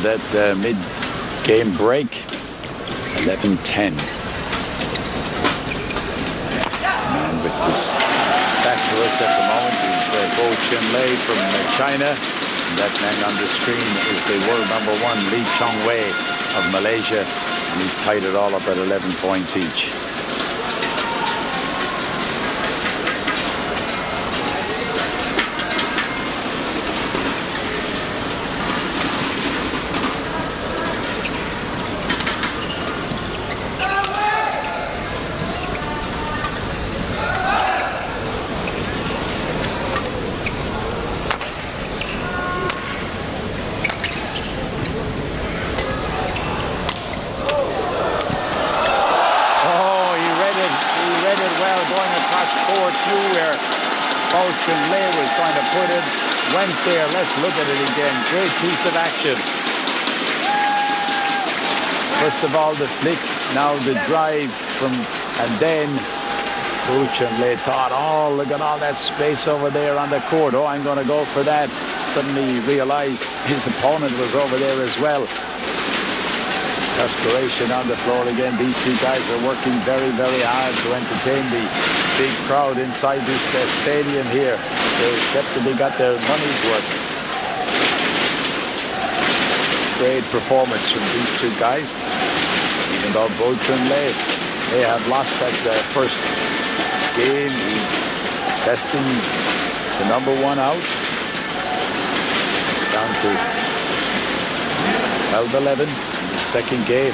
that mid-game break. 11-10. Man with this back to us at the moment is Bao Chunlai from China. And that man on the screen is the world number 1, Chong Wei of Malaysia. And he's tied it all up at 11 points each. Bao Chunlai was going to put it, went there. Let's look at it again. Great piece of action. First of all, the flick, now the drive from, and then Bao Chunlai thought, oh, look at all that space over there on the court. Oh, I'm going to go for that. Suddenly realized his opponent was over there as well. Perspiration on the floor again. These two guys are working very, very hard to entertain the big crowd inside this stadium here. They definitely got their money's worth. Great performance from these two guys. Even though Bao Chunlai may have lost that first game, he's testing the number 1 out. Down to 12-11 in the second game.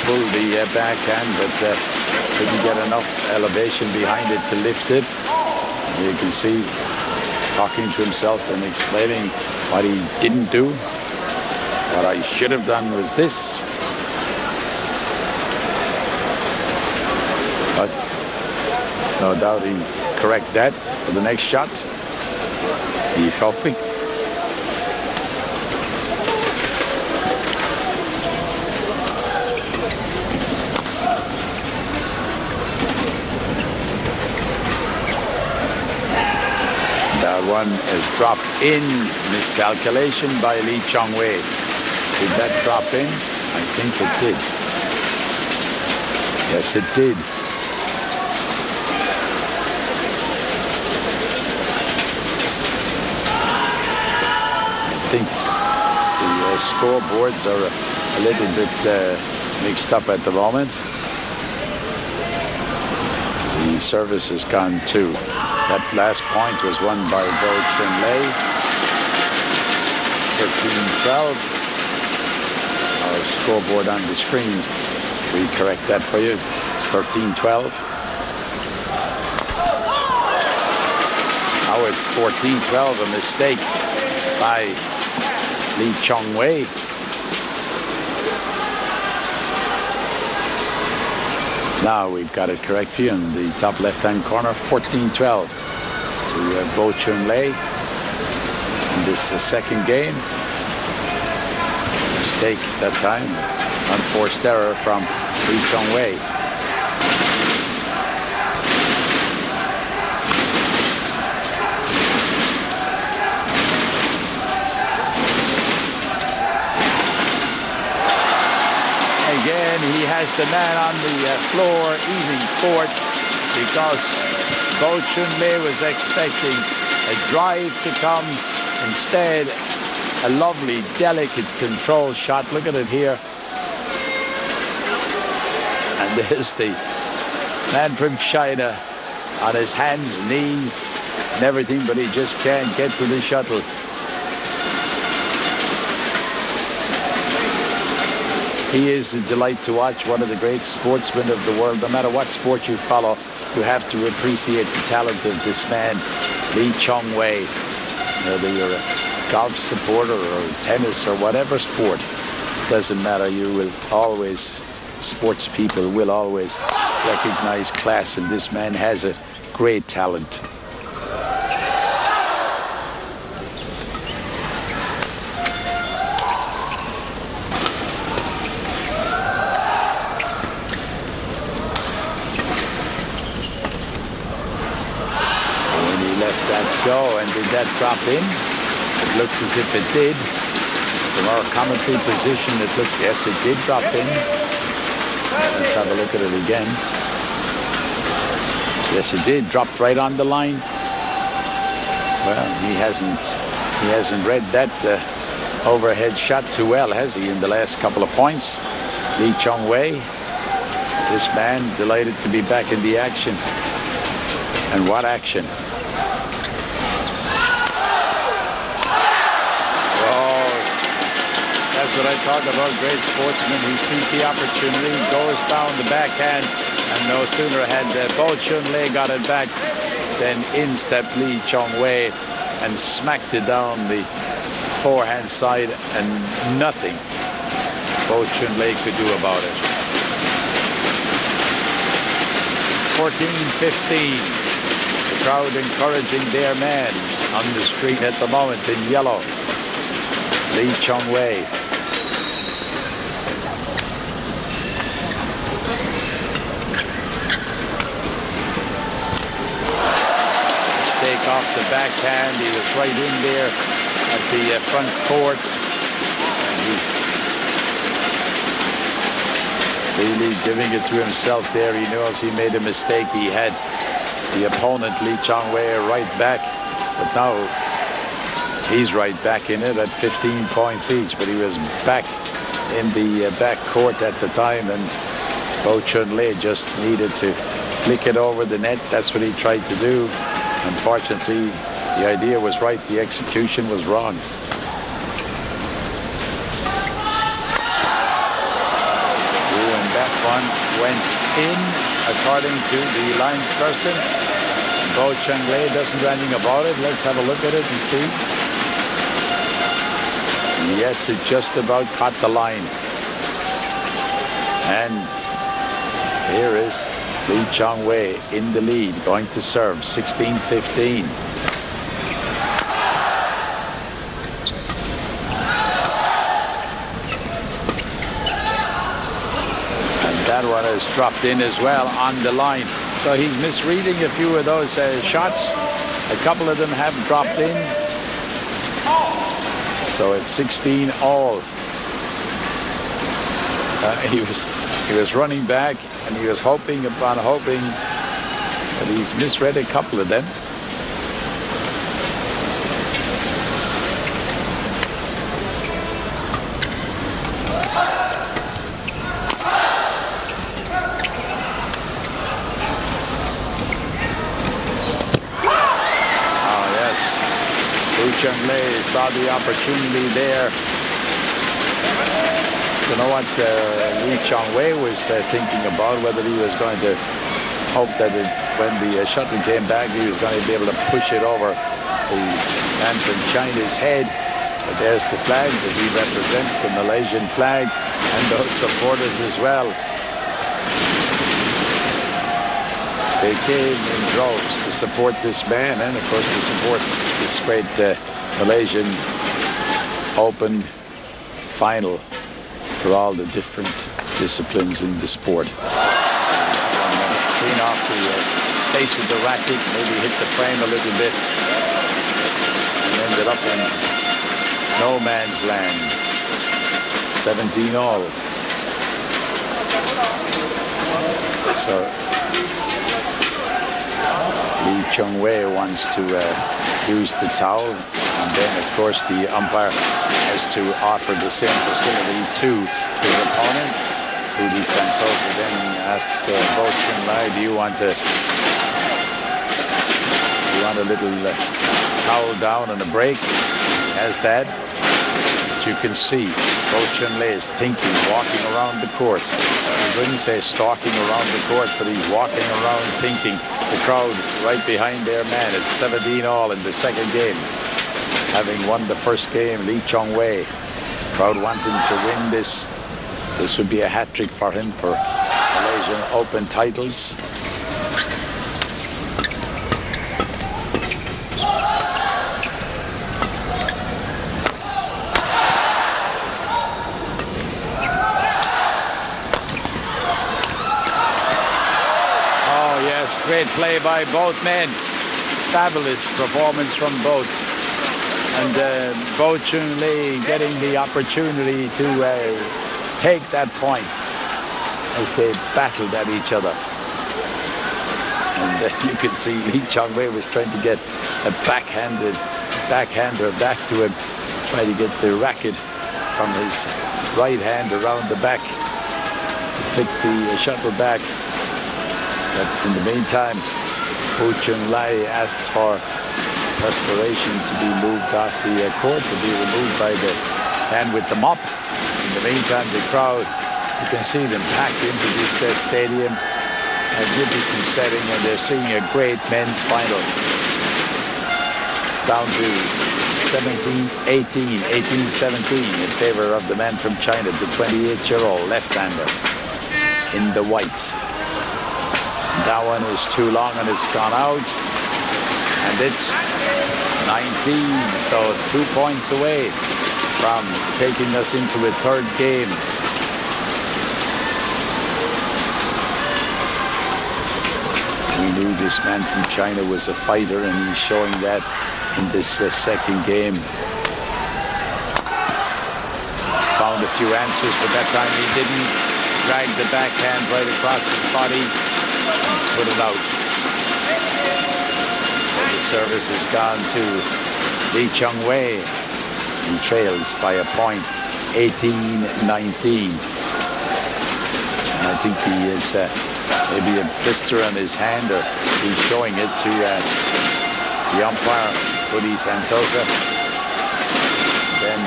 Pulled the backhand, but didn't get enough elevation behind it to lift it. You can see talking to himself and explaining what he didn't do. What I should have done was this. But no doubt he'll correct that for the next shot. He's hoping. One is dropped in. Miscalculation by Chong Wei. Did that drop in? I think it did. Yes, it did. I think the scoreboards are a little bit mixed up at the moment. The service has gone too. That last point was won by Bao Chunlai. It's 13-12. Our scoreboard on the screen, we correct that for you. It's 13-12. Now it's 14-12, a mistake by Chong Wei. Now we've got it correct for you in the top left-hand corner, 14-12 to Bao Chunlai in this second game. Mistake that time, unforced error from Chong Wei. Again, he has the man on the floor eating court because Bao Chunlai was expecting a drive to come. Instead, a lovely, delicate control shot. Look at it here. And there's the man from China on his hands, knees, and everything, but he just can't get to the shuttle. He is a delight to watch, one of the great sportsmen of the world. No matter what sport you follow, you have to appreciate the talent of this man, Chong Wei. Whether you're a golf supporter or tennis or whatever sport, doesn't matter. You will always, sports people will always recognize class, and this man has a great talent. that go? And did that drop in? It looks as if it did. From our commentary position, it looked, yes, it did drop in. Let's have a look at it again. Yes, it did. Dropped right on the line. Well, he hasn't read that overhead shot too well, has he, in the last couple of points? Lee Chong Wei, this man delighted to be back in the action. And what action? Oh, that's what I talk about. Great sportsman. He sees the opportunity, goes down the backhand, and no sooner had Bao Chunlai got it back than in stepped Lee Chong Wei and smacked it down the forehand side, and nothing Bao Chunlai could do about it. 14-15. The crowd encouraging their man on the street at the moment in yellow, Lee Chong Wei. Mistake off the backhand. He was right in there at the front court, and he's really giving it to himself there. He knows he made a mistake. He had the opponent, Lee Chong Wei, right back, but now he's right back in it at 15 points each. But he was back in the back court at the time, and Bao Chunlai just needed to flick it over the net. That's what he tried to do. Unfortunately, the idea was right, the execution was wrong. And that one went in, according to the linesperson. Bao Chunlai doesn't do anything about it. Let's have a look at it and see. Yes, it just about caught the line. And here is Lee Chong Wei in the lead, going to serve, 16-15. And that one is dropped in as well on the line. So he's misreading a few of those shots. A couple of them have dropped in. So it's 16 all. He was running back, and he was hoping upon hoping, but he's misread a couple of them. Oh yes, Lee Chunlai saw the opportunity there. You know what Lee Chong Wei was thinking about, whether he was going to hope that when the shuttle came back, he was going to be able to push it over the man from China's head. But there's the flag that he represents, the Malaysian flag, and those supporters as well. They came in droves to support this man, and of course to support this great Malaysian Open final for all the different disciplines in the sport. Clean off the face of the racket, maybe hit the frame a little bit, and ended up in no man's land. 17 all. So Lee Chong Wei wants to use the towel, and then of course the umpire has to offer the same facility to his opponent. Rudy Santosa then asks Bao Chunlai, do you want a little towel down and a break? He has that. But you can see Bao Chunlai is thinking, walking around the court. I wouldn't say stalking around the court, but he's walking around thinking. The crowd right behind their man. It's 17 all in the second game. Having won the first game, Lee Chong Wei. Crowd wanting to win this. This would be a hat trick for him for Malaysian Open titles. Oh yes, great play by both men. fabulous performance from both. And Bao Chunlai getting the opportunity to take that point as they battled at each other. And you could see Chong Wei was trying to get a backhander back to him, trying to get the racket from his right hand around the back to fit the shuttle back. But in the meantime, Bao Chunlai asks for perspiration to be moved off the court, to be removed by the man with the mop. In the meantime, the crowd, you can see them packed into this stadium, magnificent setting, and they're seeing a great men's final. It's down to 17-18, 18-17 in favor of the man from China, the 28-year-old left-hander in the white. And that one is too long and it's gone out. And it's 19, so 2 points away from taking us into a third game. We knew this man from China was a fighter, and he's showing that in this second game. He's found a few answers, but that time he didn't. Drag the backhand right across his body and put it out. So the service has gone to Chong Wei. He trails by a point, 18-19. And I think he is maybe a blister on his hand, or he's showing it to the umpire, Buddy Santosa. Then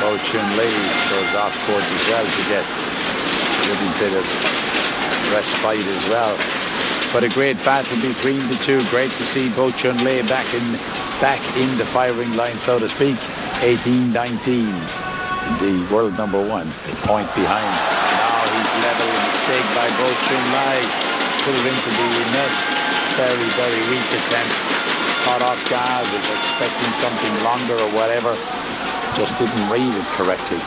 Bao Chunlai goes off court as well to get a little bit of respite as well. But a great battle between the two. Great to see Bao Chunlai back in the firing line, so to speak. 18-19, the world number one, a point behind. Now he's level. A mistake by Bao Chunlai. Put it into the net. Very, very weak attempt. Caught off guard. Was expecting something longer or whatever. Just didn't read it correctly.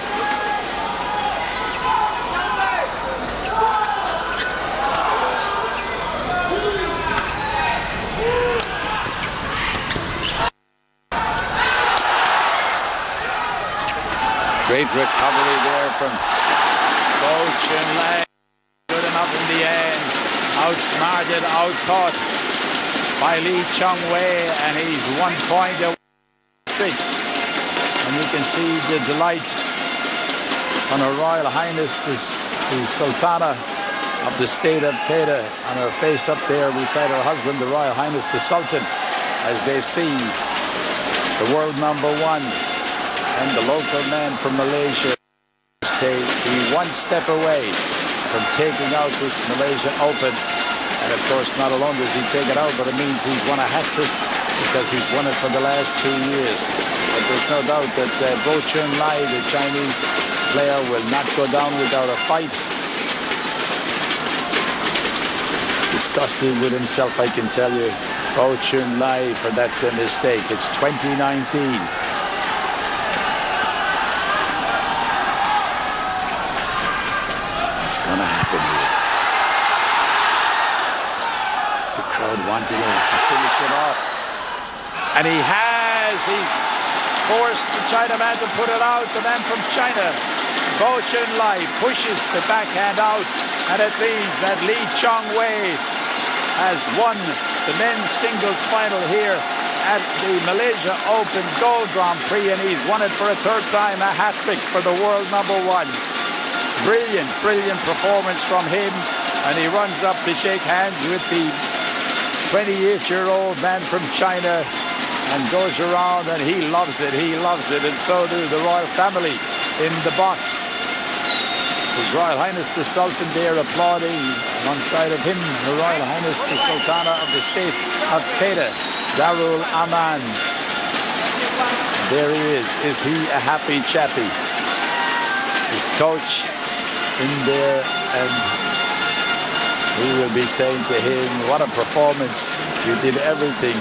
Great recovery there from Bao Chunlai. Good enough in the end. Outsmarted, outthought by Chong Wei, and he's 1 point away. And you can see the delight on Her Royal Highness, the Sultana of the state of Kedah, on her face up there beside her husband, the Royal Highness, the Sultan, as they see the world number one. And the local man from Malaysia be 1 step away from taking out this Malaysia Open. And of course, not alone does he take it out, but it means he's won a hat-trick because he's won it for the last 2 years. But there's no doubt that Bao Chunlai, the Chinese player, will not go down without a fight. Disgusted with himself, I can tell you. Bao Chunlai for that mistake. It's 2019. It's gonna happen here. The crowd wanted him to finish it off. And he has. He's forced the Chinaman to put it out. The man from China, Bao Chunlai, pushes the backhand out. And it means that Chong Wei has won the men's singles final here at the Malaysia Open Gold Grand Prix. And he's won it for a third time, a hat-trick for the world number one. Brilliant, brilliant performance from him, and he runs up to shake hands with the 28-year-old man from China and goes around, and he loves it, and so do the royal family in the box. His Royal Highness the Sultan there applauding. Alongside of him, Her Royal Highness the Sultana of the state of Kedah, Darul Aman. There he is. Is he a happy chappy? His coach in there, and he will be saying to him, what a performance, you did everything.